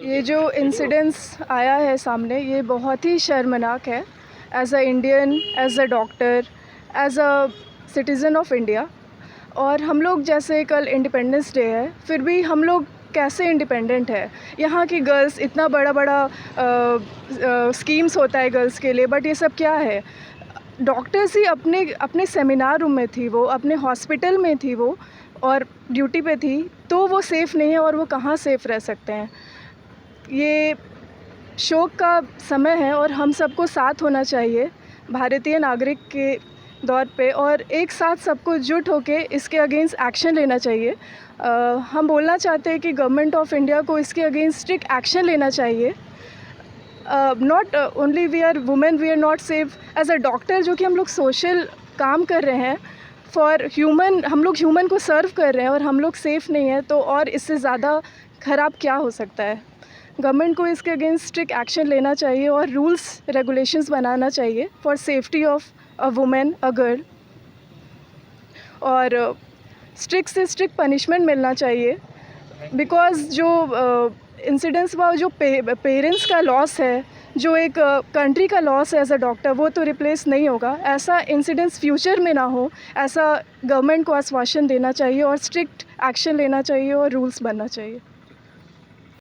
ये जो इंसिडेंस आया है सामने, ये बहुत ही शर्मनाक है। As a Indian, as a doctor, as a citizen of India. और हम लोग जैसे कल इंडिपेंडेंस डे है, फिर भी हम लोग कैसे इंडिपेंडेंट है। यहाँ की गर्ल्स इतना बड़ा बड़ा स्कीम्स होता है गर्ल्स के लिए, बट ये सब क्या है। डॉक्टर्स ही अपने अपने सेमिनार रूम में थी, वो अपने हॉस्पिटल में थी वो, और ड्यूटी पे थी, तो वो सेफ़ नहीं है और वो कहाँ सेफ़ रह सकते हैं। ये शोक का समय है और हम सबको साथ होना चाहिए भारतीय नागरिक के दौर पे, और एक साथ सबको जुट होके इसके अगेंस्ट एक्शन लेना चाहिए। हम बोलना चाहते हैं कि गवर्नमेंट ऑफ इंडिया को इसके अगेंस्ट स्ट्रिक्ट एक्शन लेना चाहिए। Not only we are women, we are not safe as a doctor, जो कि हम लोग सोशल काम कर रहे हैं फॉर ह्यूमन, हम लोग ह्यूमन को सर्व कर रहे हैं और हम लोग सेफ़ नहीं है, तो और इससे ज़्यादा ख़राब क्या हो सकता है। गवर्नमेंट को इसके अगेंस्ट स्ट्रिक्ट एक्शन लेना चाहिए और रूल्स रेगुलेशंस बनाना चाहिए for safety of a women, a girl. और स्ट्रिक्ट से स्ट्रिक्ट पनिशमेंट मिलना चाहिए, बिकॉज़ जो इंसिडेंट्स हुआ, जो पेरेंट्स का लॉस है, जो एक कंट्री का लॉस है एज अ डॉक्टर, वो तो रिप्लेस नहीं होगा। ऐसा इंसिडेंट्स फ्यूचर में ना हो, ऐसा गवर्नमेंट को आश्वासन देना चाहिए और स्ट्रिक्ट एक्शन लेना चाहिए और रूल्स बनना चाहिए।